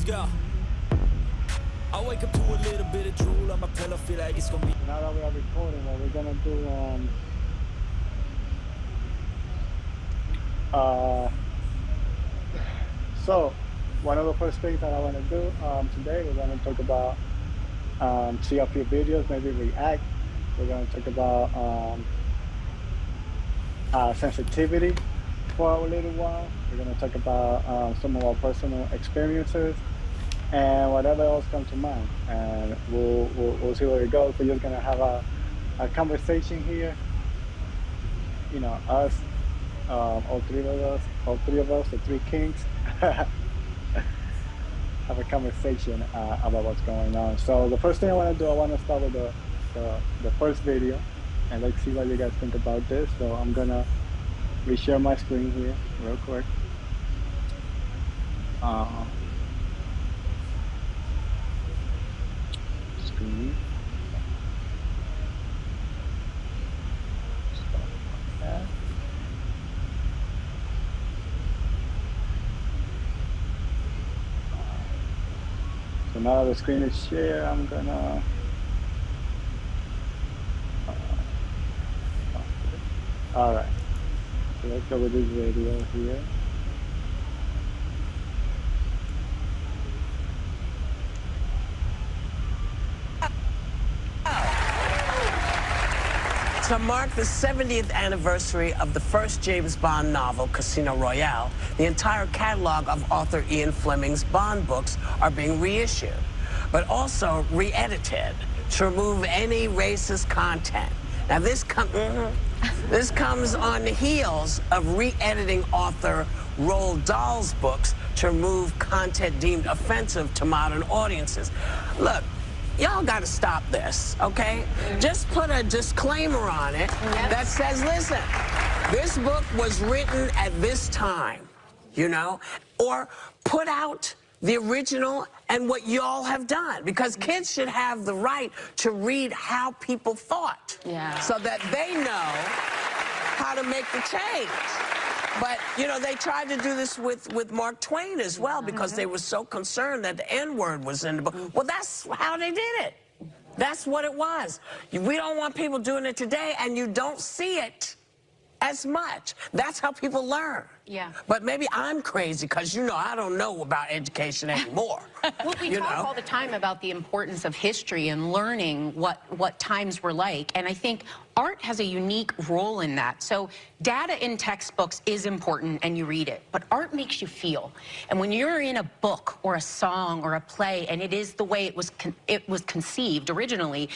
go. I wake up to a little bit of drool on my pillow, feel like it's gonna be. Now that we are recording, what we're gonna do, so one of the first things that I want to do today, we're going to talk about, see a few videos, maybe react. We're going to talk about sensitivity for a little while. We're going to talk about some of our personal experiences and whatever else comes to mind. And we'll see where it goes. We're just going to have a conversation here. You know, us, all three of us, the three kings, have a conversation about what's going on. So the first thing I want to do, I want to start with the first video, and let's see what you guys think about this. So I'm gonna reshare my screen here real quick. Screen. So now the screen is shared, I'm gonna all right, so let's go with this video here. To mark the 70th anniversary of the first James Bond novel, Casino Royale, the entire catalog of author Ian Fleming's Bond books are being reissued, but also re-edited to remove any racist content. Now, this comes on the heels of re-editing author Roald Dahl's books to remove content deemed offensive to modern audiences. Look, y'all got to stop this, okay? Just put a disclaimer on it that says, listen, this book was written at this time, you know? Or put out the original and what y'all have done, because kids should have the right to read how people thought, so that they know how to make the change. But, you know, they tried to do this with Mark Twain as well, because they were so concerned that the N-word was in the book. Well, that's how they did it. That's what it was. We don't want people doing it today, and you don't see it as much. That's how people learn. Yeah. But maybe I'm crazy, because, you know, I don't know about education anymore. Well, we talk all the time about the importance of history and learning what times were like, and I think art has a unique role in that. So data in textbooks is important, and you read it, but art makes you feel. And when you're in a book or a song or a play, and it is the way it was conceived originally,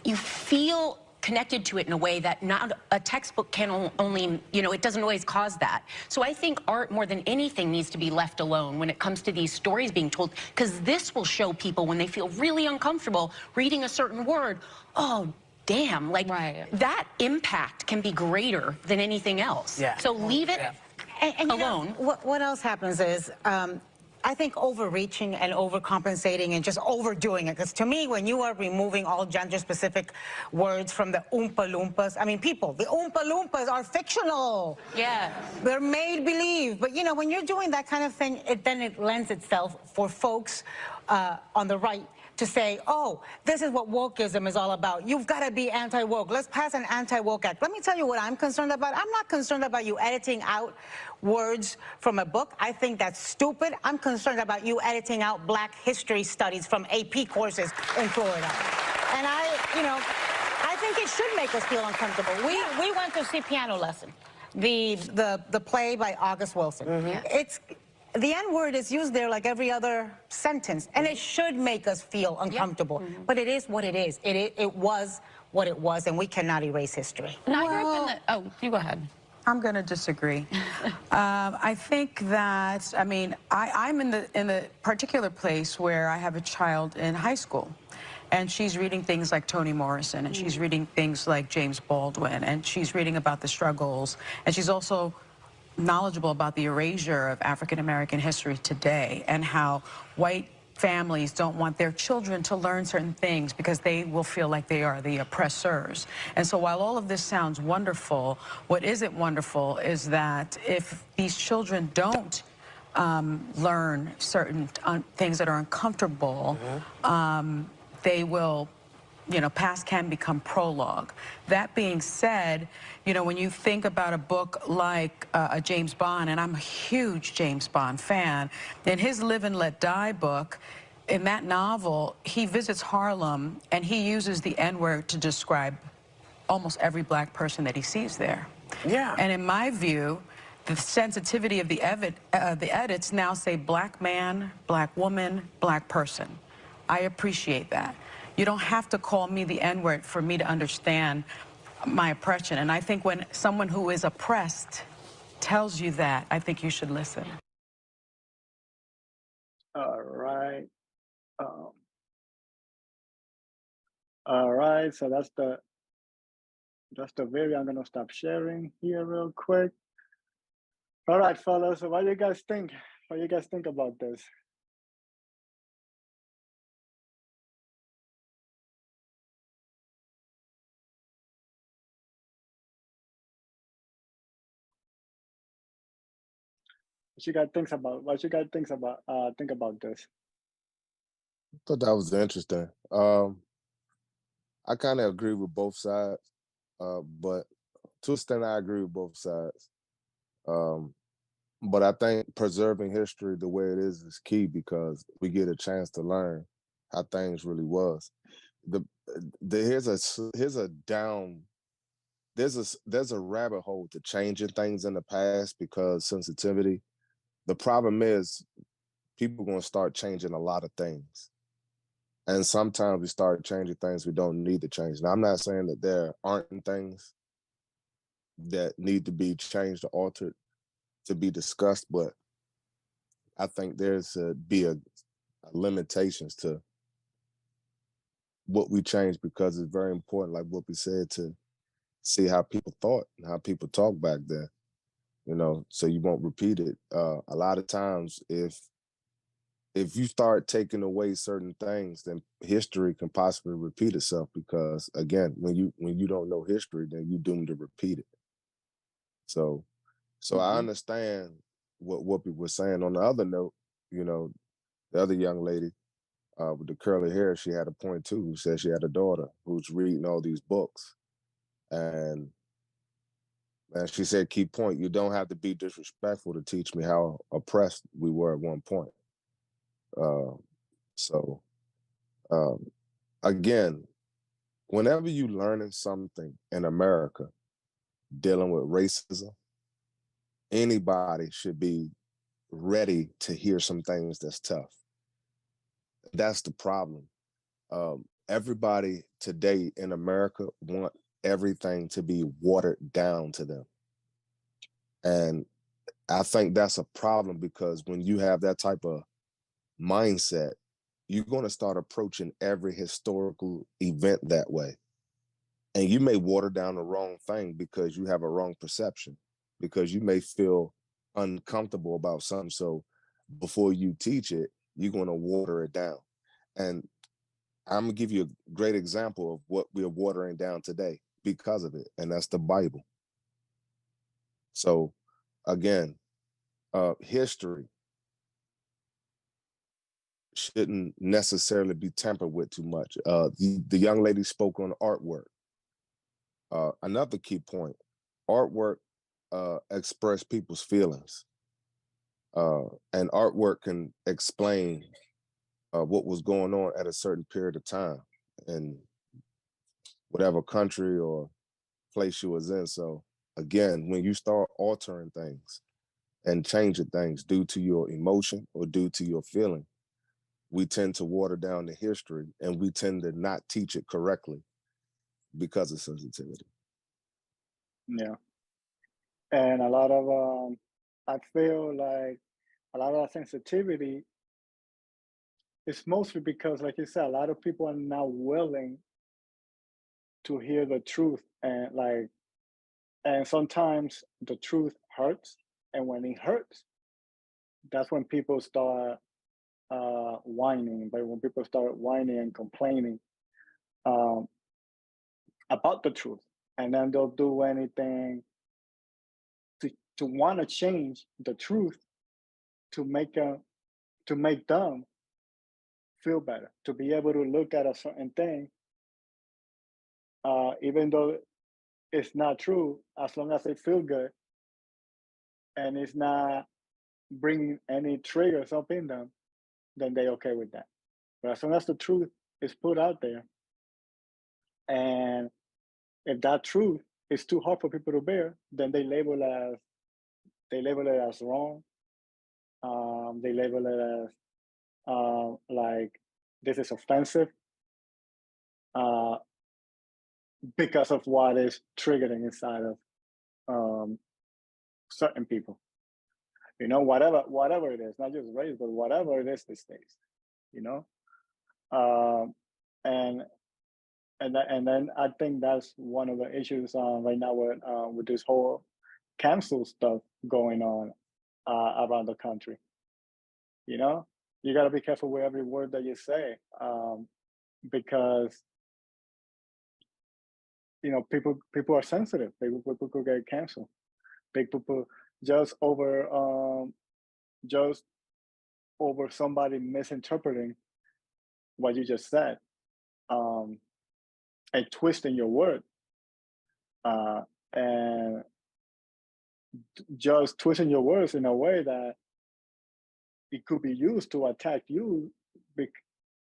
you feel connected to it in a way that not a textbook can only, you know, it doesn't always cause that. So I think art, more than anything, needs to be left alone when it comes to these stories being told, because this will show people when they feel really uncomfortable reading a certain word, oh, damn, like that impact can be greater than anything else. Yeah. So leave it and alone. You know, what else happens is, I think overreaching and overcompensating and just overdoing it. Because to me, when you are removing all gender-specific words from the Oompa Loompas, I mean, people, the Oompa Loompas are fictional. Yeah. They're made-believe. But, you know, when you're doing that kind of thing, then it lends itself for folks on the right to say, oh, this is what wokeism is all about. You've got to be anti-woke. Let's pass an anti-woke act. Let me tell you what I'm concerned about. I'm not concerned about you editing out words from a book. I think that's stupid. I'm concerned about you editing out Black history studies from AP courses in Florida. And I think it should make us feel uncomfortable. We went to see Piano Lesson, the play by August Wilson. The N-word is used there like every other sentence, and it should make us feel uncomfortable. But it is what it is. It was what it was, and we cannot erase history. Oh, you go ahead. I'm going to disagree. I think that, I mean, I'm in the particular place where I have a child in high school, and she's reading things like Toni Morrison, and she's reading things like James Baldwin, and she's reading about the struggles, and she's also knowledgeable about the erasure of African-American history today, and how white families don't want their children to learn certain things because they will feel like they are the oppressors. And so while all of this sounds wonderful, what isn't wonderful is that if these children don't learn certain things that are uncomfortable, they will, past can become prologue. That being said, when you think about a book like a James Bond, and I'm a huge James Bond fan, in his Live and Let Die book, in that novel, he visits Harlem and he uses the N-word to describe almost every black person that he sees there. Yeah. And in my view, the sensitivity of the edits now say black man, black woman, black person. I appreciate that. You don't have to call me the N-word for me to understand my oppression. And I think when someone who is oppressed tells you that, I think you should listen. All right. Um, all right. So that's the video. I'm gonna stop sharing here real quick. All right, fellas. So what do you guys think? What do you guys think about this? What you guys think about? What you guys think about this? Thought that was interesting. I kind of agree with both sides, but to an extent, I agree with both sides. Um, but I think preserving history the way it is key because we get a chance to learn how things really was. The, here's a down there's a rabbit hole to changing things in the past because sensitivity. The problem is people gonna start changing a lot of things. And sometimes we start changing things we don't need to change. Now, I'm not saying that there aren't things that need to be changed or altered to be discussed, but I think there's be a limitations to what we change because it's very important, like what we said, to see how people thought and how people talk back then, so you won't repeat it. A lot of times, if you start taking away certain things, then history can possibly repeat itself because again, when you don't know history, then you're doomed to repeat it. So I understand what people were saying. On the other note, the other young lady with the curly hair, she had a point too, who said she had a daughter who's reading all these books. And she said, key point, you don't have to be disrespectful to teach me how oppressed we were at one point. Uh, so again, whenever you learning something in America dealing with racism, anybody should be ready to hear some things that's tough. That's the problem. Everybody today in America want everything to be watered down to them. And I think that's a problem because when you have that type of mindset, you're going to start approaching every historical event that way. And you may water down the wrong thing because you have a wrong perception, because you may feel uncomfortable about something. So before you teach it, you're going to water it down. And I'm going to give you a great example of what we're watering down today because of it. And that's the Bible. So again, history shouldn't necessarily be tampered with too much. The young lady spoke on artwork. Another key point, artwork express people's feelings. And artwork can explain what was going on at a certain period of time in whatever country or place you was in. So again, when you start altering things and changing things due to your emotion or due to your feeling, we tend to water down the history and we tend to not teach it correctly because of sensitivity. Yeah. And a lot of I feel like a lot of that sensitivity is mostly because, like you said, a lot of people are not willing to hear the truth, and sometimes the truth hurts, and when it hurts, that's when people start whining. But when people start whining and complaining um, about the truth, and then they'll do anything to want to change the truth to make them to make them feel better, to be able to look at a certain thing, even though it's not true, as long as it feel good and it's not bringing any triggers up in them, then they okay with that. But as long as the truth is put out there, and if that truth is too hard for people to bear, then they label it as wrong. They label it as like this is offensive uh, because of what is triggering inside of um, certain people. You know, whatever it is, not just race, but whatever it is these days. You know, um, and and then I think that's one of the issues right now with this whole cancel stuff going on around the country. You know, you got to be careful with every word that you say because you know people are sensitive. People could get canceled. People just over just over somebody misinterpreting what you just said um, and twisting your word uh, and just twisting your words in a way that it could be used to attack you,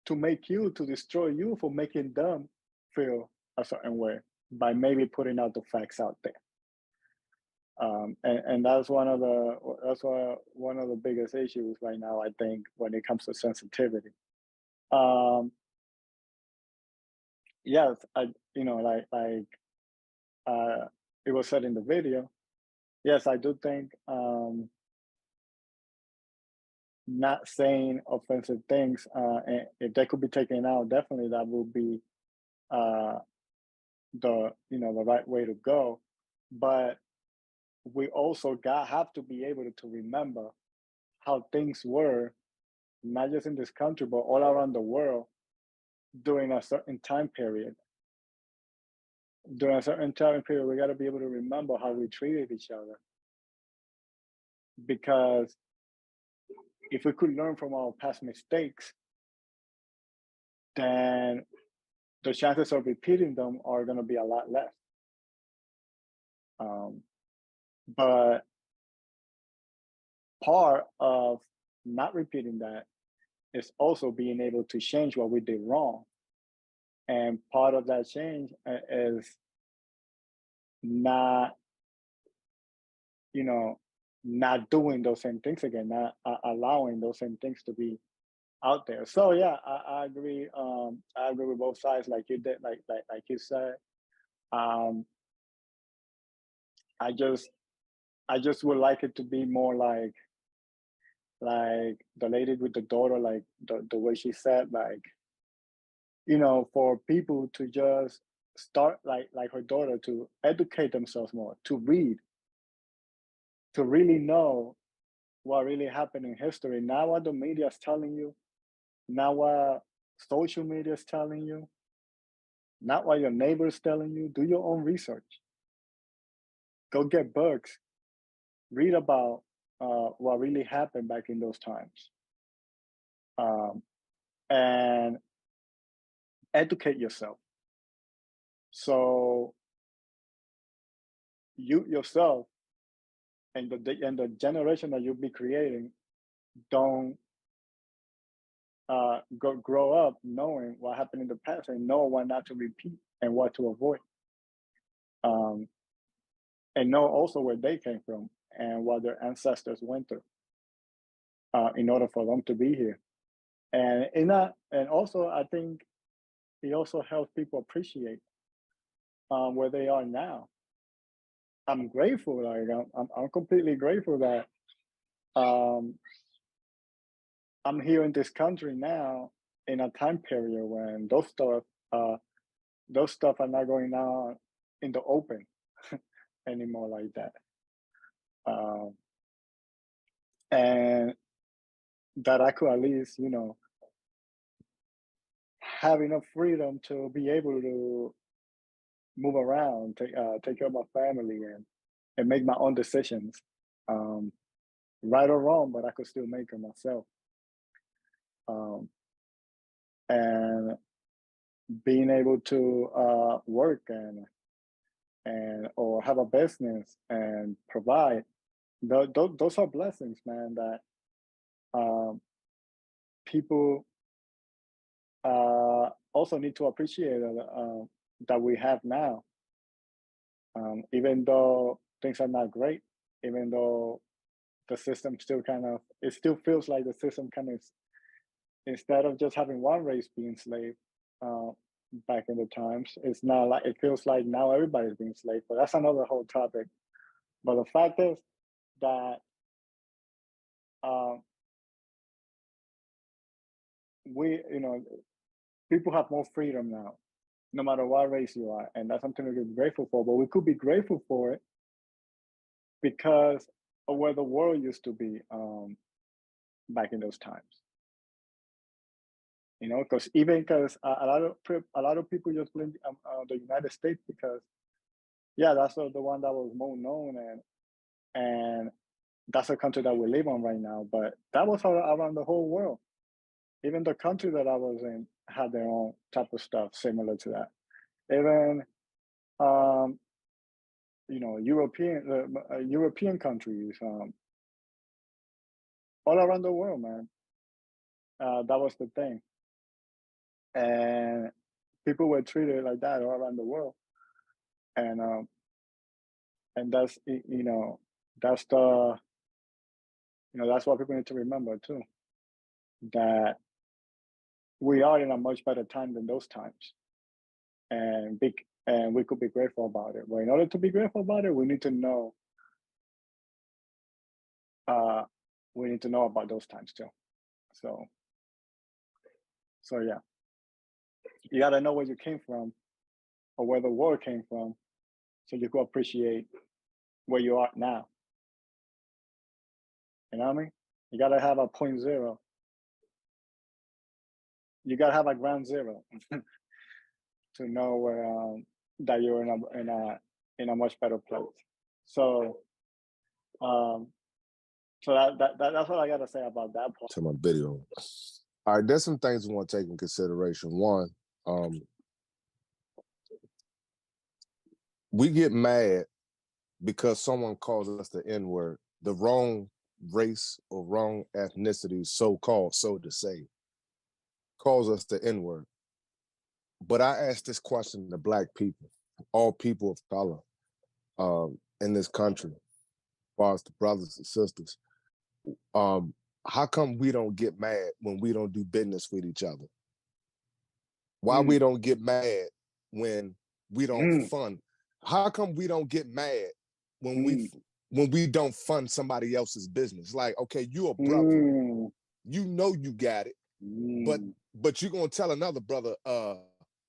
to make you, to destroy you for making them feel a certain way by maybe putting out the facts out there. And that's one of the biggest issues right now, I think, when it comes to sensitivity. Um, yes, you know, uh, it was said in the video. Yes, I do think not saying offensive things, and if they could be taken out, definitely that would be uh, the right way to go. But we also have to be able to remember how things were, not just in this country, but all around the world during a certain time period. During a certain time period, we got to be able to remember how we treated each other. Because if we could learn from our past mistakes, then the chances of repeating them are going to be a lot less. Um, but part of not repeating that is also being able to change what we did wrong. And part of that change is not, you know, not doing those same things again, not allowing those same things to be out there. So yeah, I agree. I agree with both sides, like you did, like you said. Um, I just I just would like it to be more like the lady with the daughter, like the way she said, like, you know, for people to just start like her daughter to educate themselves more, to read, to really know what really happened in history, not what the media is telling you, not what social media is telling you, not what your neighbor is telling you. Do your own research. Go get books. Read about what really happened back in those times, um, and educate yourself. So you yourself and the generation that you'll be creating don't grow up knowing what happened in the past and know what not to repeat and what to avoid, um, and know also where they came from and what their ancestors went through in order for them to be here. And in that, and also I think it also helps people appreciate where they are now. I'm grateful, like I'm completely grateful that um, I'm here in this country now in a time period when uh, those stuff are not going on in the open anymore like that, um, and that I could at least, you know, have enough freedom to be able to move around, take care of my family, and make my own decisions. Um, right or wrong, but I could still make it myself. And being able to work and or have a business and provide, those are blessings, man, that um, people also need to appreciate that we have now. Even though things are not great, even though the system still kind of, it still feels like the system kind of, instead of just having one race being slave uh, back in the times, it's now like, it feels like now everybody's being slave. But that's another whole topic. But the fact is that um, we, people have more freedom now, no matter what race you are, and that's something we could be grateful for. But we could be grateful for it because of where the world used to be back in those times. Because a lot of people just blame the United States because, yeah, that's the one that was more known, and that's the country that we live on right now. But that was around the whole world. Even the country that I was in had their own type of stuff similar to that. Even European countries, all around the world, man. That was the thing, and people were treated like that all around the world, and that's that's the that's what people need to remember too, that we are in a much better time than those times, and we could be grateful about it. But in order to be grateful about it, we need to know about those times too. So yeah, you got to know where you came from or where the war came from, so you can appreciate where you are now. You know what I mean? You got to have a point zero. You got to have a ground zero to know where that you're in a much better place. So that's what I got to say about that part. To my video. All right, there's some things we want to take in consideration. One, we get mad because someone calls us the N-word, the wrong race or wrong ethnicity, so-called, so to say, calls us the N-word. But I ask this question to Black people, all people of color in this country, as far as the brothers and sisters. How come we don't get mad when we don't do business with each other? Why we don't get mad when we don't fund? How come we don't get mad when we don't fund somebody else's business? Like, okay, you a brother, you know you got it, but you gonna tell another brother,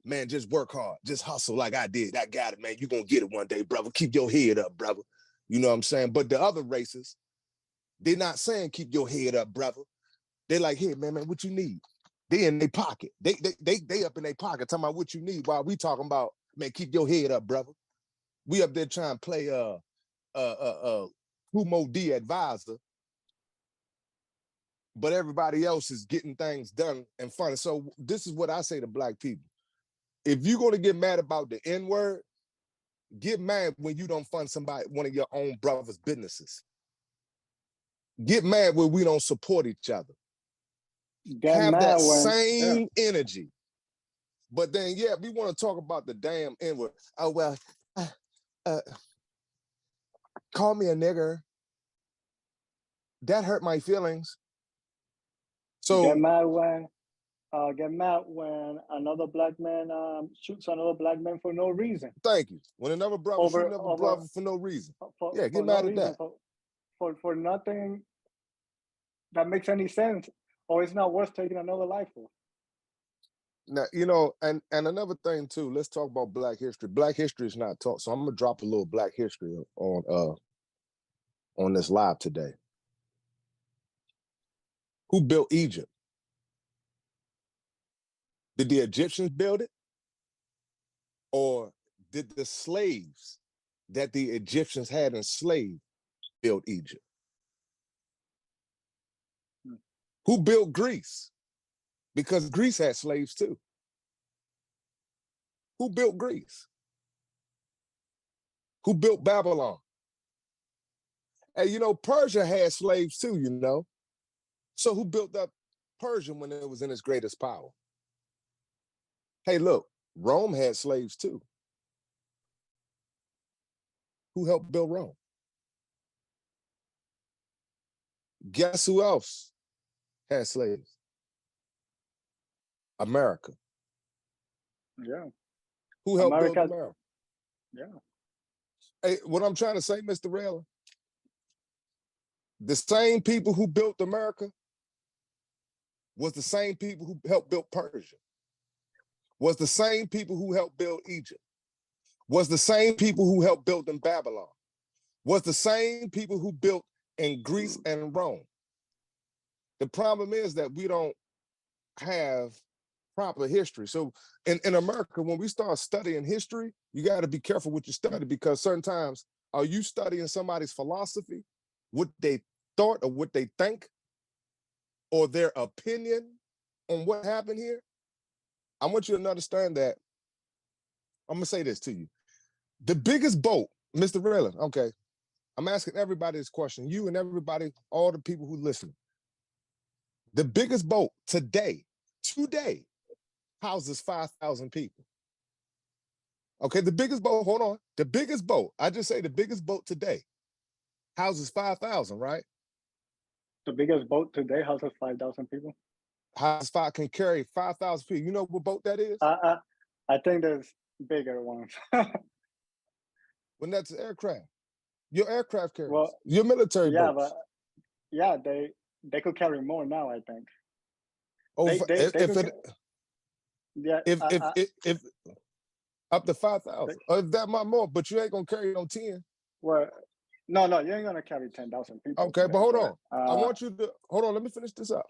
man, just work hard, just hustle like I did. I got it, man. You gonna get it one day, brother. Keep your head up, brother. You know what I'm saying? But the other races, they're not saying keep your head up, brother. They're like, hey, man, what you need? They in their pocket. They up in their pocket talking about what you need while we talking about, man, keep your head up, brother. We up there trying to play who Mo D advisor, but everybody else is getting things done and fun. So this is what I say to Black people. If you're gonna get mad about the N-word, get mad when you don't fund one of your own brother's businesses. Get mad when we don't support each other. Have that same energy. But then, yeah, we want to talk about the damn N-word. Oh, well, call me a nigger. That hurt my feelings. So get mad when another Black man shoots another Black man for no reason. Thank you. When another brother shoots another brother for no reason. Yeah, get mad at that. For nothing that makes any sense, or it's not worth taking another life for. Now, and another thing too, let's talk about Black history. Black history is not taught, so I'm gonna drop a little Black history on this live today. Who built Egypt? Did the Egyptians build it? Or did the slaves that the Egyptians had enslaved build Egypt? Hmm. Who built Greece? Because Greece had slaves too. Who built Greece? Who built Babylon? And you know, Persia had slaves too, you know. So who built up Persia when it was in its greatest power? Hey, look, Rome had slaves too. Who helped build Rome? Guess who else had slaves? America. Yeah. Who helped build America. America? Yeah. Hey, what I'm trying to say, Mr. Railer, the same people who built America was the same people who helped build Persia, was the same people who helped build Egypt, was the same people who helped build in Babylon, was the same people who built in Greece and Rome. The problem is that we don't have proper history. So in America, when we start studying history, you got to be careful what you study, because certain times, are you studying somebody's philosophy, what they thought or what they think, or their opinion on what happened here? I want you to understand that. I'm gonna say this to you. The biggest boat, Mr. Raylan, okay, I'm asking everybody this question, you and everybody, all the people who listen. The biggest boat today houses 5,000 people. Okay, the biggest boat, hold on. The biggest boat, I just say the biggest boat today houses 5,000, right? The biggest boat today houses 5,000 people. Can carry 5,000 people. You know what boat that is? I think there's bigger ones. When that's an aircraft. Your aircraft carriers, Well, your military yeah, boats. but yeah, they could carry more now, I think. Oh, They if could, it yeah, if up to 5,000, or if that might more, but you ain't gonna carry on 10. well, no, you ain't gonna carry 10,000 people. Okay, today, but hold on. I uh, want you to hold on. Let me finish this up.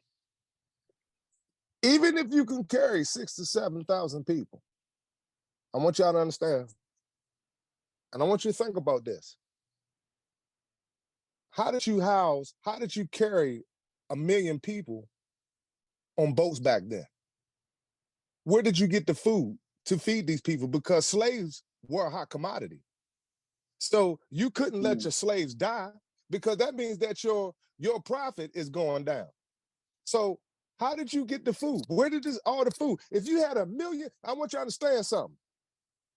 Even if you can carry 6,000 to 7,000 people, I want y'all to understand, and I want you to think about this. How did you carry 1,000,000 people on boats back then? Where did you get the food to feed these people? Because slaves were a hot commodity. So you couldn't let your slaves die, because that means that your profit is going down. So how did you get the food? Where did all the food? If you had 1,000,000, I want you to understand something.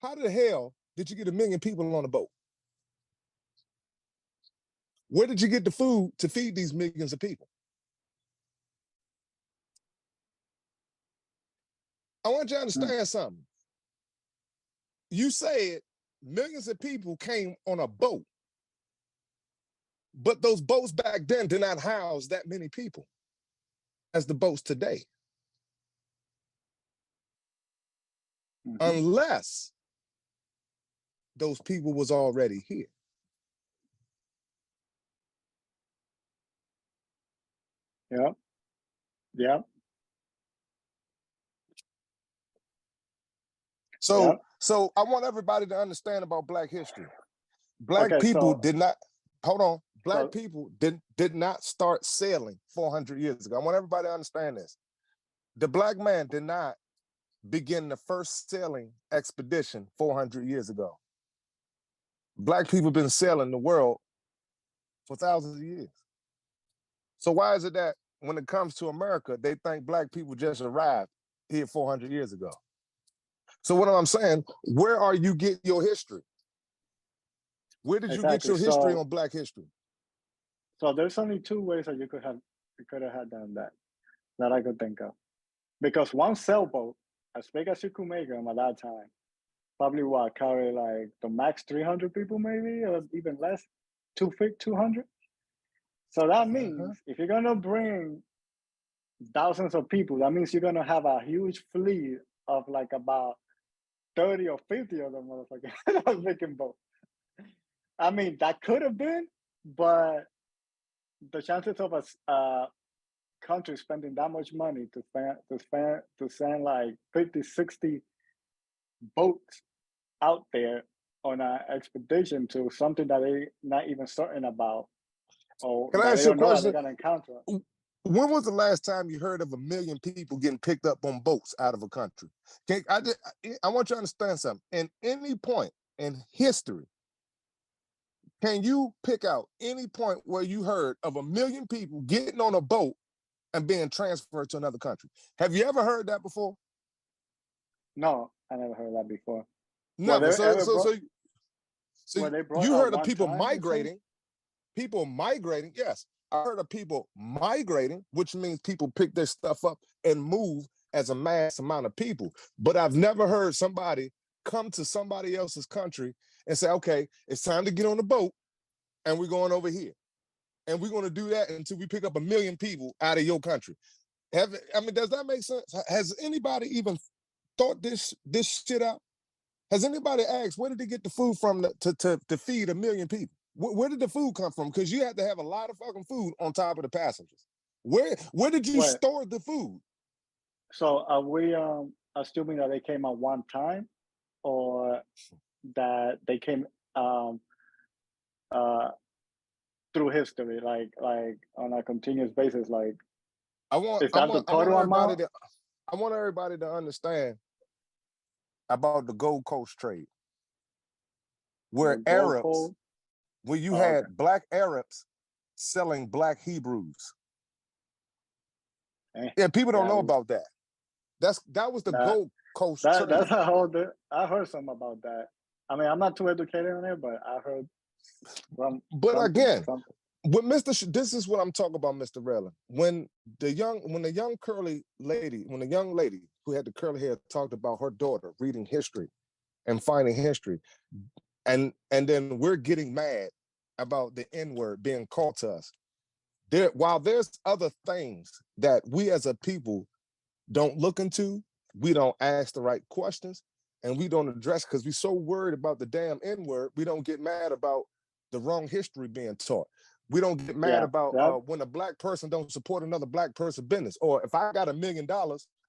How the hell did you get 1,000,000 people on a boat? Where did you get the food to feed these millions of people? I want you to understand something. You said millions of people came on a boat, but those boats back then did not house that many people as the boats today. Unless those people was already here. yeah, yeah. So I want everybody to understand about Black history. Black Okay, people so did not, hold on, Black so people did not start sailing 400 years ago. I want everybody to understand this. The Black man did not begin the first sailing expedition 400 years ago. Black people have been sailing the world for thousands of years. So why is it that when it comes to America, they think Black people just arrived here 400 years ago? So what I'm saying, where are you getting your history? Where did you get exactly. your history So on Black history? so there's only two ways that you could have had done that I could think of. Because one sailboat, as big as you could make them at that time, probably what carry like the max 300 people maybe, or even less, 200. So that means if you're gonna bring thousands of people, that means you're gonna have a huge fleet of like about 30 or 50 of them motherfuckers making boats. I mean, that could have been, but the chances of a country spending that much money to send like 50, 60 boats out there on an expedition to something that they not even certain about, or Can I that they ask you a don't know that they're question? gonna encounter. When was the last time you heard of 1 million people getting picked up on boats out of a country? I want you to understand something. In any point in history, can you pick out any point where you heard of 1 million people getting on a boat and being transferred to another country? Have you ever heard that before? No, I never heard that before. Never. Were they brought You at heard of one people time, you say? migrating. Yes, I heard of people migrating, which means people pick their stuff up and move as a mass amount of people. But I've never heard somebody come to somebody else's country and say, okay, it's time to get on the boat and we're going over here. And we're going to do that until we pick up 1 million people out of your country. Does that make sense? Has anybody even thought this shit out? Has anybody asked where did they get the food from to feed 1 million people? Where did the food come from? Because you had to have a lot of fucking food on top of the passengers. Where did you store the food? So are we assuming that they came at one time, or that they came through history, like on a continuous basis? Like, I want is that the total amount? I want everybody to understand about the Gold Coast trade, where Arabs, where you had black Arabs selling black Hebrews. Yeah, people don't know about that. That was the Gold Coast trade. That's a whole. I heard something about that. I mean, I'm not too educated on it, but I heard. But again, with this is what I'm talking about, Mr. Relin. When the young lady who had the curly hair talked about her daughter reading history and finding history, and then we're getting mad about the N-word being called to us. While there's other things that we as a people don't look into, we don't ask the right questions, and we don't address because we're so worried about the damn N-word, we don't get mad about the wrong history being taught. We don't get mad about when a black person don't support another black person business. Or if I got $1 million,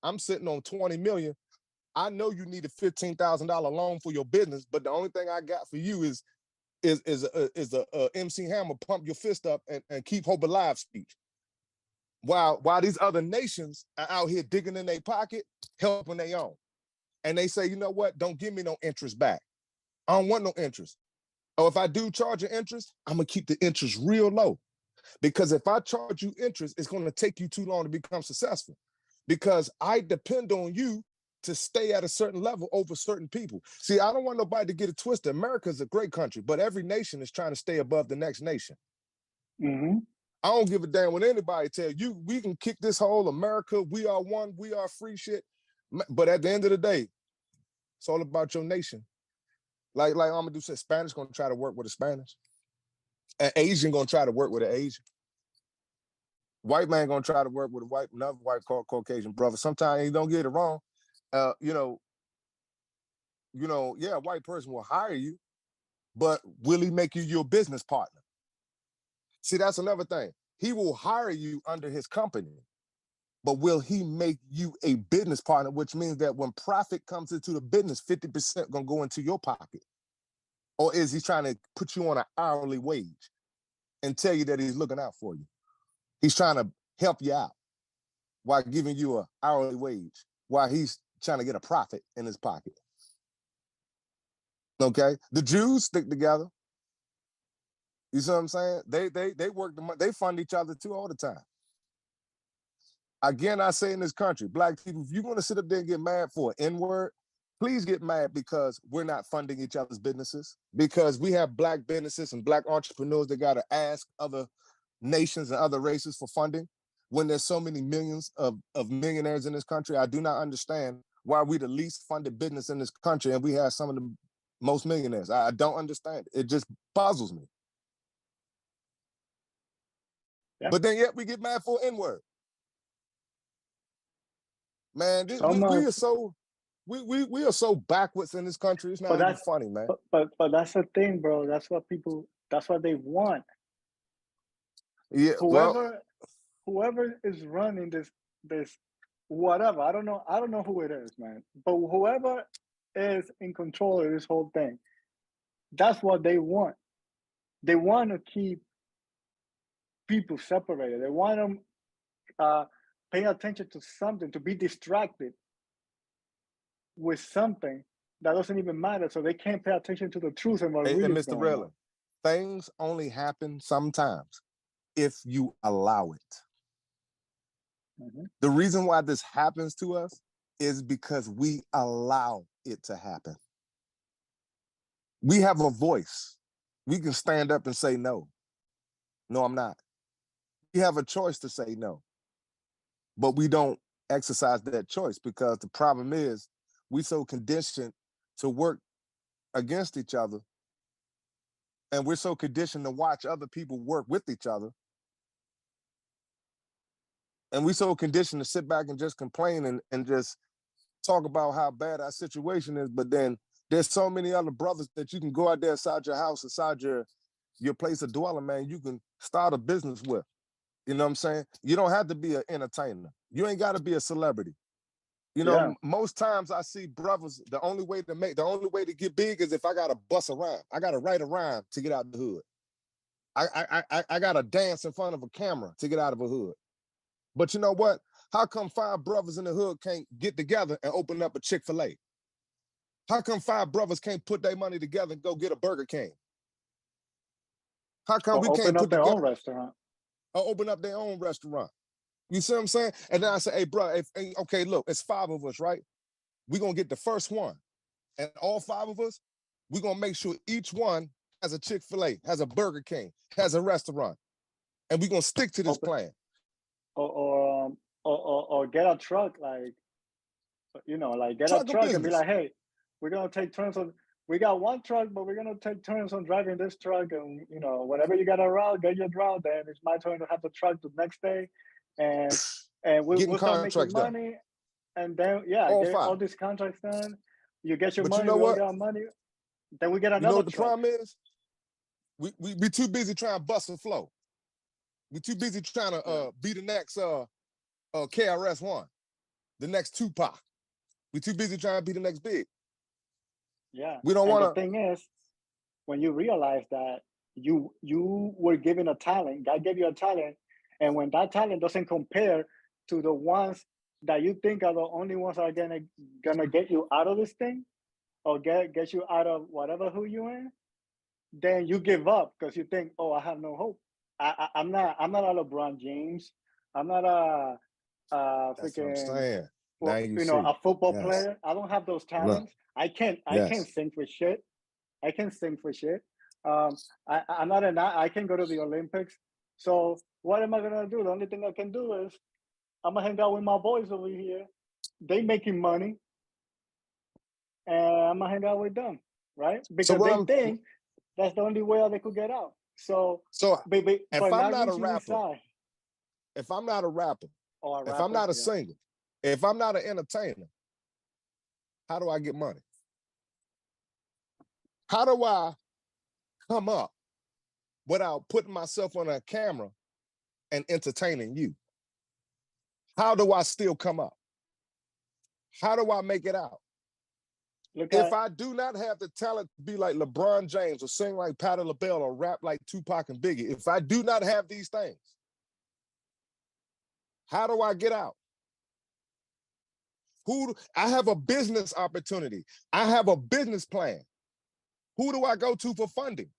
I'm sitting on 20 million. I know you need a $15,000 loan for your business, but the only thing I got for you is a MC Hammer pump your fist up and keep hope alive speech. While these other nations are out here digging in their pocket, helping their own. And they say, you know what? Don't give me no interest back. I don't want no interest. Or if I do charge an interest, I'm gonna keep the interest real low. Because if I charge you interest, it's gonna take you too long to become successful. Because I depend on you to stay at a certain level over certain people. See, I don't want nobody to get it twisted. America is a great country, but every nation is trying to stay above the next nation. Mm-hmm. I don't give a damn what anybody tell you. We can kick this whole America, we are one, we are free shit. But at the end of the day, it's all about your nation. Like Amadou said, Spanish gonna try to work with a Spanish. An Asian gonna try to work with an Asian. White man gonna try to work with another white Caucasian brother. Sometimes you don't get it wrong. Yeah, a white person will hire you, but will he make you your business partner? See, that's another thing. He will hire you under his company, but will he make you a business partner, which means that when profit comes into the business, 50% gonna go into your pocket? Or is he trying to put you on an hourly wage and tell you that he's looking out for you? He's trying to help you out while giving you an hourly wage, while he's trying to get a profit in his pocket. Okay? The Jews stick together. You see what I'm saying? They work, they fund each other too all the time. Again, I say in this country, black people, if you're going to sit up there and get mad for an N-word, please get mad because we're not funding each other's businesses, because we have black businesses and black entrepreneurs that got to ask other nations and other races for funding. When there's so many millions of millionaires in this country, I do not understand why we the least funded business in this country and we have some of the most millionaires. I don't understand it. It just puzzles me. Yeah. But then yet we get mad for N-word. Man, we are so backwards in this country. It's not even funny, man. But that's the thing, bro. That's what they want. Yeah. Whoever is running this whatever, I don't know who it is, man. But whoever is in control of this whole thing, that's what they want. They want to keep people separated. They want them paying attention to something, to be distracted with something that doesn't even matter. So they can't pay attention to the truth and what really And is Mr. going Raylan, on. things only happen sometimes if you allow it. Mhm. The reason why this happens to us is because we allow it to happen. We have a voice. We can stand up and say no. No, I'm not. We have a choice to say no, but we don't exercise that choice because the problem is we so conditioned to work against each other, and we're so conditioned to watch other people work with each other, and we're so conditioned to sit back and just complain and just talk about how bad our situation is. But then there's so many other brothers that you can go out there inside your house, inside your place of dwelling, man, you can start a business with. You know what I'm saying? You don't have to be an entertainer. You ain't got to be a celebrity. You know, Yeah. most times I see brothers, the only way to get big is if I got to bust a rhyme. I got to write a rhyme to get out of the hood. I got to dance in front of a camera to get out of a hood. But you know what? How come 5 brothers in the hood can't get together and open up a Chick-fil-A? How come 5 brothers can't put their money together and go get a Burger King? How come Or we open can't up put their own together restaurant. or open up their own restaurant? You see what I'm saying? And then I say, hey, bro, okay, look, it's 5 of us, right? We're going to get the first one. And all 5 of us, we're going to make sure each one has a Chick-fil-A, has a Burger King, has a restaurant. And we're going to stick to this Open, plan. or get a truck, like, like get a Truck a truck and be business. like, hey, we're gonna take turns on. We got one truck, but we're gonna take turns on driving this truck, and whatever you got a route, get your route. Then it's my turn to have the truck the next day, and Getting we'll start making contracts done. money, and then yeah, All get 5. all these contracts done. You get your But you money, know we all what? get our money. Then we get You know another what the truck. problem is? We too busy trying to bust a flow. We too busy trying to be the next KRS-One, the next Tupac. We too busy trying to be the next big. Yeah, We don't and the want to. thing is, when you realize that you were given a talent, God gave you a talent, and when that talent doesn't compare to the ones that you think are the only ones that are gonna get you out of this thing, or get you out of whatever who you in, then you give up because you think, oh, I have no hope. I'm not a LeBron James. I'm not a That's what I'm freaking saying. Now you see. a football Yes. player. I don't have those Look. talents. I can't Yes. sing for shit. I can sing for shit. I'm not I can go to the Olympics. So what am I gonna do? The only thing I can do is I'm gonna hang out with my boys over here. They making money, and I'm gonna hang out with them, right? So Because what they I'm think that's the only way they could get out. So, so if but I'm not not a reaching rapper, inside if I'm not a rapper, or a if I'm rapper, not a yeah. singer, if I'm not an entertainer, how do I get money? How do I come up without putting myself on a camera and entertaining you? How do I still come up? How do I make it out? Look If at I do not have the talent to be like LeBron James or sing like Patti LaBelle or rap like Tupac and Biggie, if I do not have these things, how do I get out? I have a business opportunity. I have a business plan. Who do I go to for funding?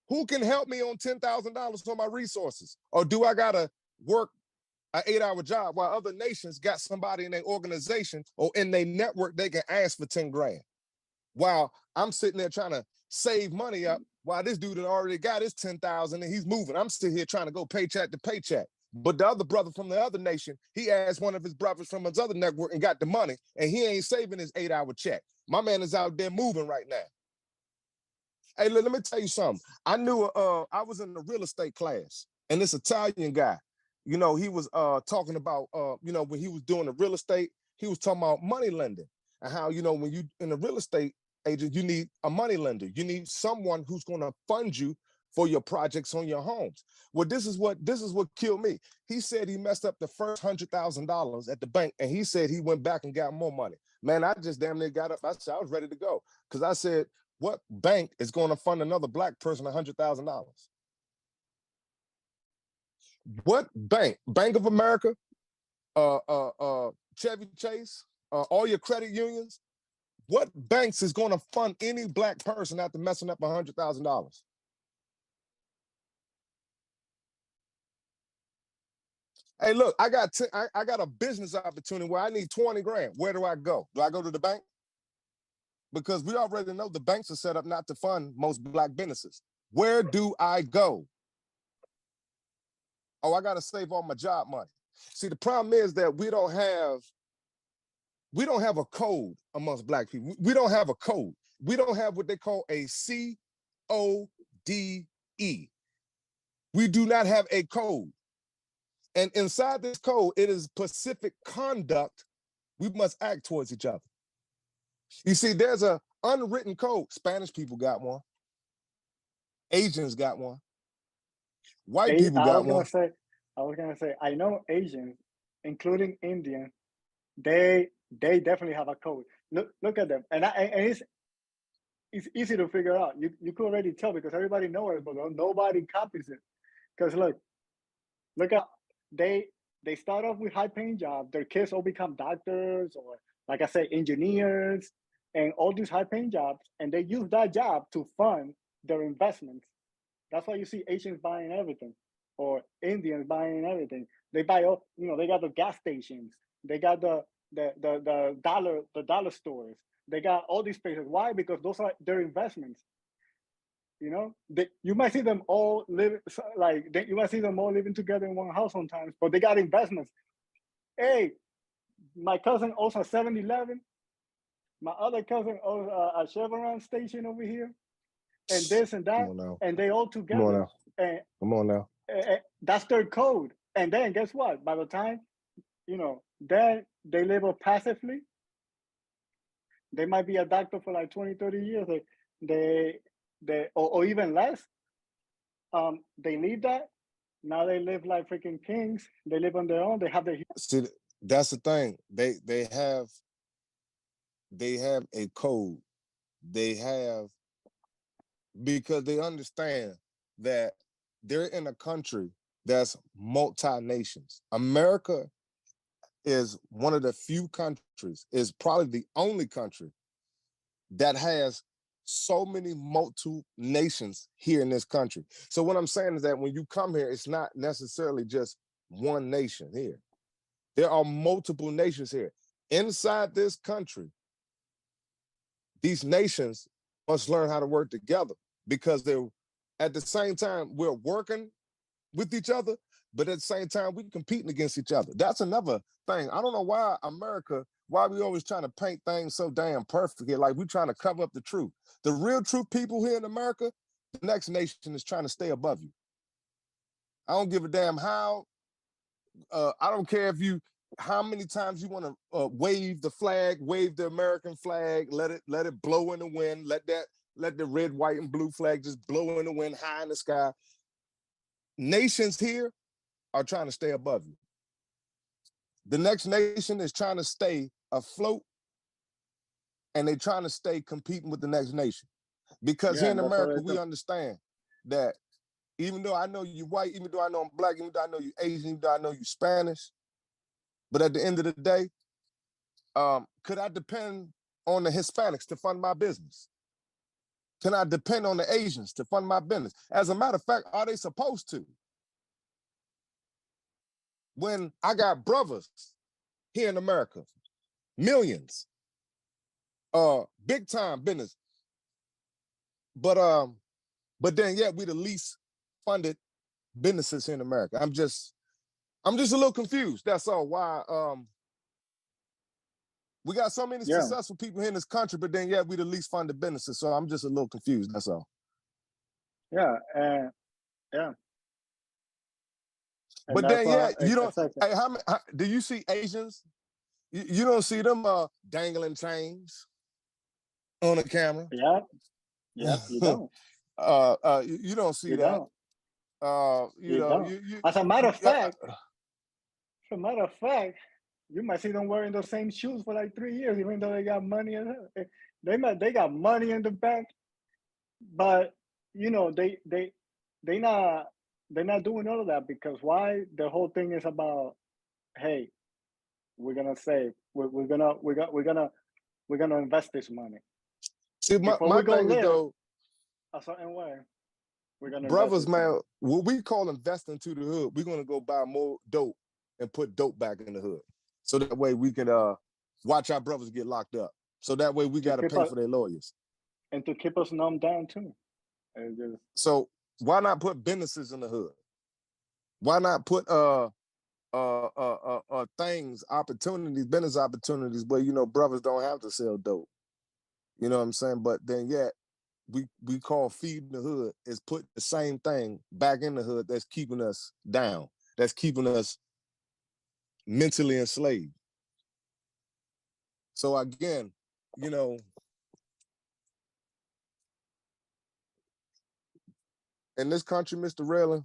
Who can help me on $10,000 for my resources? Or do I gotta work an 8-hour job while other nations got somebody in their organization or in their network they can ask for 10 grand? While I'm sitting there trying to save money up while this dude had already got his 10,000 and he's moving. I'm sitting here trying to go paycheck to paycheck. But the other brother from the other nation, he asked one of his brothers from his other network and got the money, and he ain't saving his 8-hour check. My man is out there moving right now. Hey, let me tell you something. I was in the real estate class, and this Italian guy, he was talking about, when he was doing the real estate, he was talking about money lending and how, when you in a real estate agent, you need a money lender. You need someone who's going to fund you for your projects on your homes. Well, this is what killed me. He said he messed up the first $100,000 at the bank, and he said he went back and got more money. Man, I just damn near got up. I said I was ready to go because I said, what bank is going to fund another black person $100,000? What bank? Bank of America, Chevy Chase, all your credit unions. What banks is going to fund any black person after messing up $100,000? Hey, look, I got a business opportunity where I need 20 grand. Where do I go? Do I go to the bank? Because we already know the banks are set up not to fund most black businesses. Where do I go? Oh, I got to save all my job money. See, the problem is that we don't have a code amongst black people. We don't have a code. We don't have what they call a CODE. We do not have a code. And inside this code, it is specific conduct we must act towards each other. You see, there's an unwritten code. Spanish people got one. Asians got one. White people got one. I was gonna say, I know Asians, including Indians, they definitely have a code. Look at them, and it's easy to figure out. You could already tell because everybody knows it, but nobody copies it. Because look at they start off with high paying jobs. Their kids all become doctors or, like I say, engineers, and all these high paying jobs, and they use that job to fund their investments. That's why you see Asians buying everything, or Indians buying everything. They buy all, they got the gas stations, they got the dollar stores, they got all these places. Why? Because those are their investments. You might see them all live you might see them all living together in one house sometimes, but they got investments. Hey, my cousin owns a 7-Eleven. My other cousin owns a Chevron station over here, and this and that, and they all together. Come on now. And that's their code. And then guess what? By the time, then they live passively. They might be a doctor for like 20, 30 years. Or even less. They leave that. Now they live like freaking kings. They live on their own. They have their. See, that's the thing. They have a code. They have, because they understand that they're in a country that's multi-nations. America is one of the few countries, is probably the only country that has so many multiple nations here in this country. So what I'm saying is that when you come here, it's not necessarily just one nation here. There are multiple nations here. Inside this country, these nations must learn how to work together, because they're, at the same time, we're working with each other, but at the same time, we're competing against each other. That's another thing. I don't know why why we always trying to paint things so damn perfect here, like we're trying to cover up the truth. The real true people here in America, the next nation is trying to stay above you. I don't give a damn how, I don't care how many times you want to wave the flag, wave the American flag, let it blow in the wind, let the red, white, and blue flag just blow in the wind high in the sky. Nations here are trying to stay above you. The next nation is trying to stay afloat, and they're trying to stay competing with the next nation. Because here in America, we understand that even though I know you white, even though I know I'm black, even though I know you Asian, even though I know you Spanish, but at the end of the day, could I depend on the Hispanics to fund my business? Can I depend on the Asians to fund my business? As a matter of fact, are they supposed to? When I got brothers here in America, millions, big time business, but then yet we the least funded businesses here in America. I'm just a little confused. That's all. Why we got so many successful people here in this country, but then yet we the least funded businesses. So I'm just a little confused. That's all. Yeah. But then, you don't. Hey, how do you see Asians? You don't see them dangling chains on the camera. Yeah, you don't. You don't see that. As a matter of fact, you might see them wearing the same shoes for like 3 years, even though they got money in it. They got money in the bank, but they they're not doing all of that because why? The whole thing is about, hey, we're gonna save. We're gonna invest this money See, before my we go thing is live though, a certain way. We're gonna invest brothers, this money. man, what we call investing to the hood, we're gonna go buy more dope and put dope back in the hood. So that way we can watch our brothers get locked up. So that way we To gotta keep pay us for their lawyers. and to keep us numbed down too. So why not put businesses in the hood? Why not put things, opportunities, business opportunities where, you know, brothers don't have to sell dope. You know what I'm saying? But then yet we call feeding the hood is put the same thing back in the hood that's keeping us down, that's keeping us mentally enslaved. So again, you know, in this country, Mr. Raylan,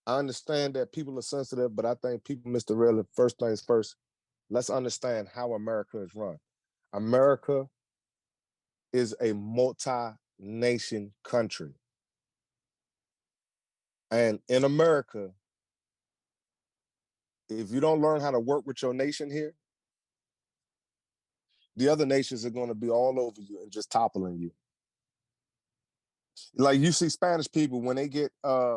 I understand that people are sensitive, but I think people, Mr. Raylan, first things first, let's understand how America is run. America is a multi-nation country. And in America, if you don't learn how to work with your nation here, the other nations are going to be all over you and just toppling you. Like you see Spanish people when they get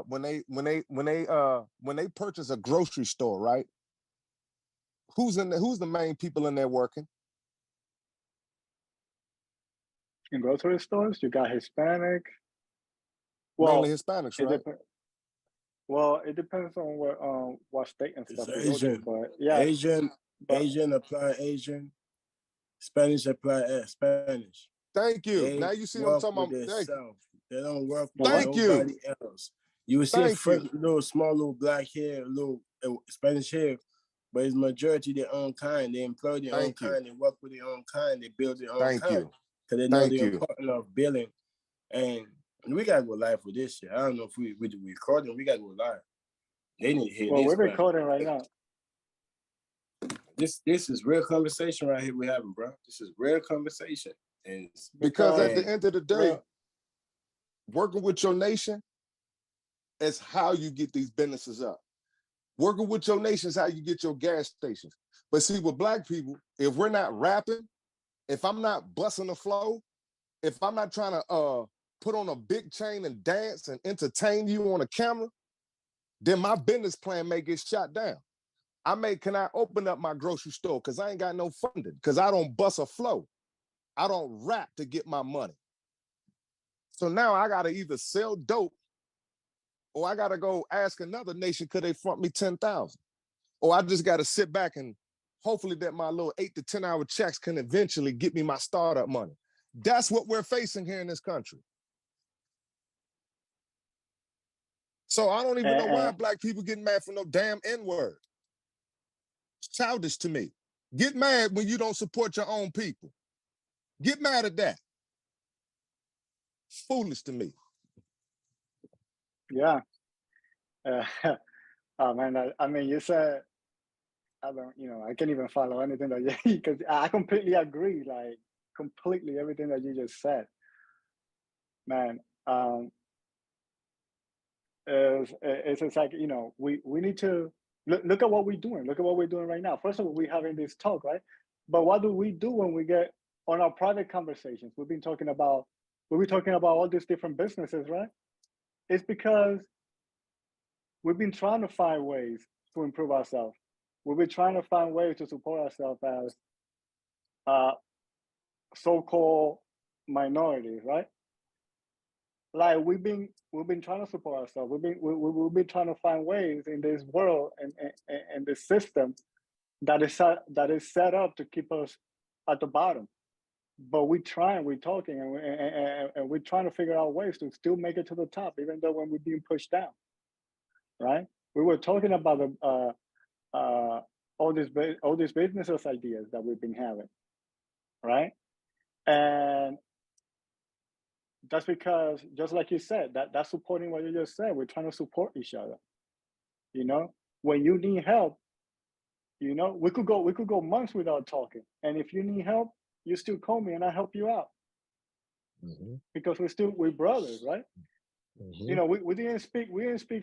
when they purchase a grocery store, right? Who's the main people in there working? In grocery stores, you got Hispanic. Mainly Well, Hispanics, it right? depends. It depends on what state and It's stuff you go to, Asian. but yeah, but Asian apply Asian. Spanish apply Spanish. Thank you. They Now you see what I'm work talking with about. themselves. They don't work but with what? Thank you. nobody else. You will see a Thank you. little small little black hair, little Spanish hair, but it's majority their own kind. They employ their own Thank you. kind. They work with their own kind. They build their own Thank kind you. because they know Thank the you. importance of building. And we gotta go live with this shit. I don't know if we do recording. We gotta go live. They need to hear Well, this, we're man. recording right now. This is real conversation right here we having, bro. This is real conversation. And Because at the Because end of the day, real, working with your nation is how you get these businesses up. Working with your nation is how you get your gas stations. But see, with black people, if we're not rapping, if I'm not busting the flow, if I'm not trying to put on a big chain and dance and entertain you on a camera, then my business plan may get shot down. Can I open up my grocery store? Because I ain't got no funding, because I don't bust a flow. I don't rap to get my money. So now I gotta either sell dope or I gotta go ask another nation, could they front me 10,000? Or I just gotta sit back and hopefully that my little 8 to 10 hour checks can eventually get me my startup money. That's what we're facing here in this country. So I don't even know why and black people get mad for no damn N-word. It's childish to me. Get mad when you don't support your own people. Get mad at that. It's foolish to me. yeah. Uh, oh man, I mean, you said I don't, I can't even follow anything that you because I completely agree, like completely everything that you just said, man. It's just like we need to look at what we're doing. Look at what we're doing right now. First of all, we're having this talk, right? But what do we do when we get on our private conversations? We've been talking about all these different businesses, right? It's because we've been trying to find ways to improve ourselves. We've been trying to find ways to support ourselves as so-called minorities, right? Like we've been trying to support ourselves. We've been trying to find ways in this world and this system that is set up to keep us at the bottom. But we're talking, and we're trying to figure out ways to still make it to the top, even though when we're being pushed down, right? We were talking about the all these businesses ideas that we've been having, right? And that's because, just like you said, that's supporting what you just said. We're trying to support each other. When you need help, we could go months without talking. And if you need help, you still call me and I help you out. Mm-hmm. Because we're brothers, right? You know, we didn't speak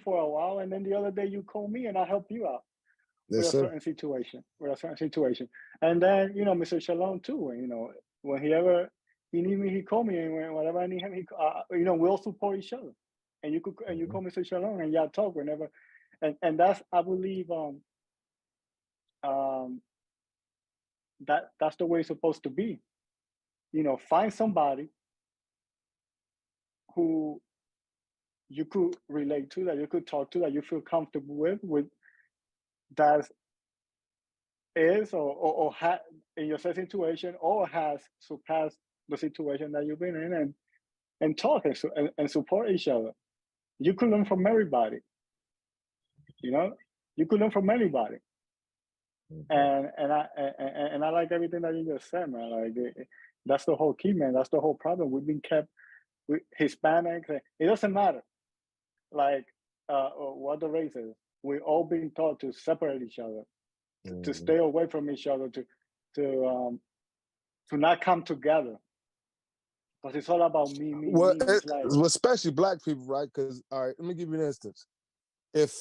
for a while, and then the other day you called me and I helped you out with Yes, a sir. certain situation, And then, you know, Mr. Shalom too, and, you know, when he need me, he called me, and whenever I need him, you know, we all support each other. And you call Mr. Shalom, and y'all talk whenever, and that's, I believe, um, that's the way it's supposed to be. You know, find somebody who you could relate to, that you could talk to, that you feel comfortable with, that is or had in your same situation, or has surpassed the situation that you've been in, and talk and support each other. You could learn from everybody, you know. You could learn from anybody. And I like everything that you just said, man. Like that's the whole key, man. That's the whole problem. We've been kept with Hispanics. It doesn't matter, like what the race is. We're all being taught to separate each other, to stay away from each other, to not come together, because it's all about me, me, Well, me. It's like, especially black people, right? Because, all right, let me give you an instance. If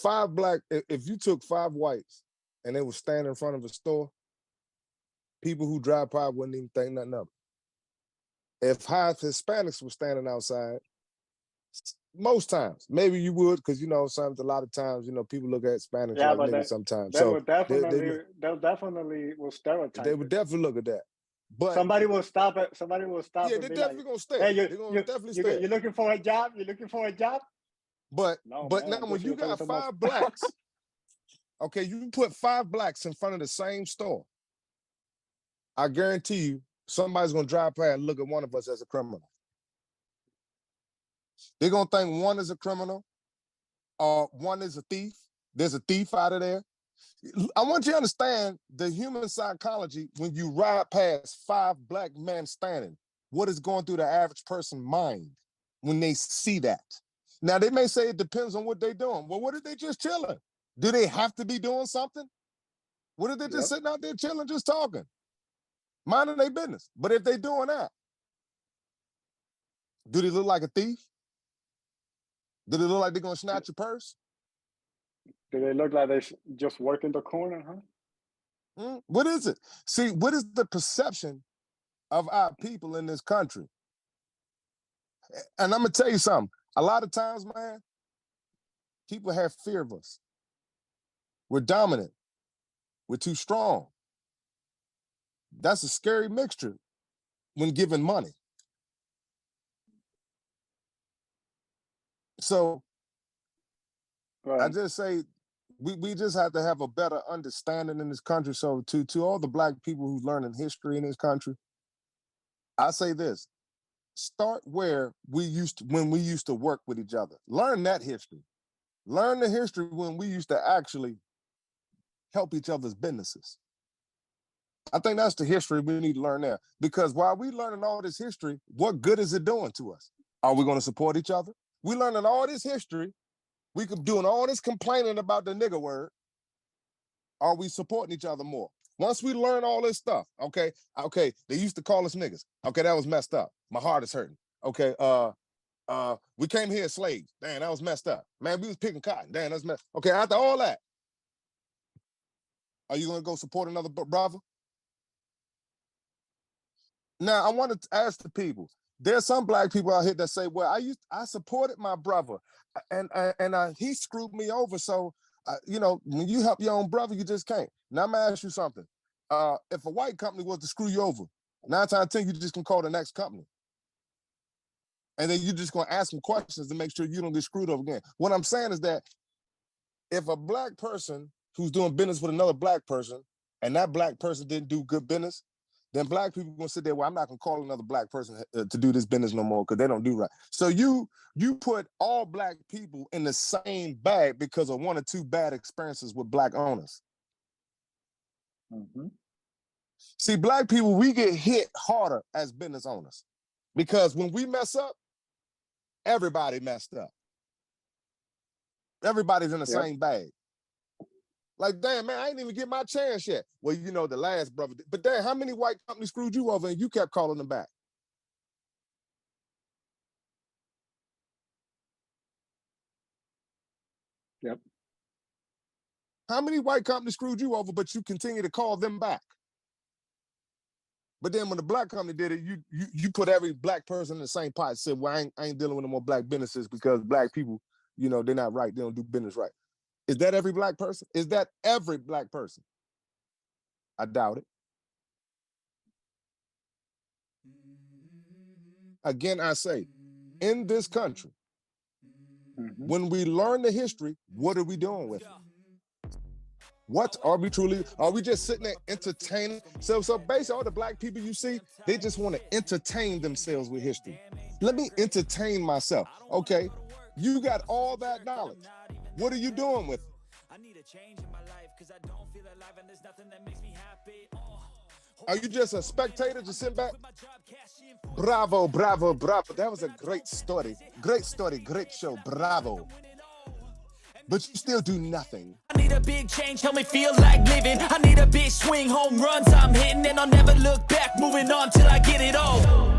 you took 5 whites and they were standing in front of a store, people who drive by wouldn't even think nothing of it. If 5 Hispanics were standing outside, most times, maybe you would, because, you know, a lot of times, you know, people look at Hispanics yeah, like but niggas sometimes. they So would definitely will they stereotype would it. definitely look at that. But Somebody will stop it. Somebody will stop yeah, and they're be like, definitely gonna stare. "Hey, They're gonna definitely stare. you're looking for a job? You're looking for a job?" But No, now man, I'm when just you here for got some more. 5 blacks, okay, you put 5 blacks in front of the same store, I guarantee you somebody's gonna drive by and look at one of us as a criminal. They're gonna think one is a criminal or one is a thief. There's a thief out of there. I want you to understand the human psychology when you ride past 5 black men standing. What is going through the average person's mind when they see that? Now, they may say it depends on what they're doing. Well, what if they just chilling? Do they have to be doing something? What if they're just Yep. sitting out there chilling, just talking, minding their business? But if they're doing that, do they look like a thief? Do they look like they're gonna snatch your purse? Do they look like they just work in the corner, huh? What is it? See, what is the perception of our people in this country? And I'm gonna tell you something. A lot of times, man, people have fear of us. We're dominant. We're too strong. That's a scary mixture when given money. So I Right. just say we just have to have a better understanding in this country. So to all the black people who's learning history in this country, I say this: start where when we used to work with each other. Learn that history. Learn the history when we used to actually help each other's businesses. I think that's the history we need to learn there. Because while we learning all this history, what good is it doing to us? Are we going to support each other? We learning all this history. We could doing all this complaining about the nigger word. Are we supporting each other more? Once we learn all this stuff, okay, they used to call us niggas. Okay, that was messed up. My heart is hurting. Okay, we came here as slaves. Damn, that was messed up. Man, we was picking cotton. Damn, that's messed. Okay, after all that, are you gonna go support another brother? Now, I want to ask the people. There's some black people out here that say, "Well, I supported my brother, and he screwed me over. So, you know, when you help your own brother, you just can't." Now, I'm gonna ask you something. If a white company was to screw you over, 9 times out of 10, you just can call the next company, and then you're just gonna ask them questions to make sure you don't get screwed over again. What I'm saying is that if a black person who's doing business with another black person, and that black person didn't do good business, then black people are gonna sit there, well, I'm not gonna call another black person to do this business no more because they don't do right. So you put all black people in the same bag because of 1 or 2 bad experiences with black owners. Mm-hmm. See, black people, we get hit harder as business owners because when we mess up, everybody messed up. Everybody's in the Yep. same bag. Like, damn, man, I ain't even get my chance yet. Well, you know, the last brother did. But damn, how many white companies screwed you over and you kept calling them back? Yep. How many white companies screwed you over, but you continue to call them back? But then when the black company did it, you put every black person in the same pot and said, well, I ain't dealing with no more black businesses because black people, you know, they're not right. They don't do business right. Is that every black person? Is that every black person? I doubt it. Again, I say, in this country, when we learn the history, what are we doing with it? What are we truly, are we just sitting there entertaining? So basically all the black people you see, they just want to entertain themselves with history. Let me entertain myself. Okay, you got all that knowledge. What are you doing with it? Are you just a spectator, just sitting back? Bravo, bravo, bravo. That was a great story. Great story, great show, bravo. But you still do nothing. I need a big change, help me feel like living. I need a big swing, home runs I'm hitting, and I'll never look back, moving on till I get it all.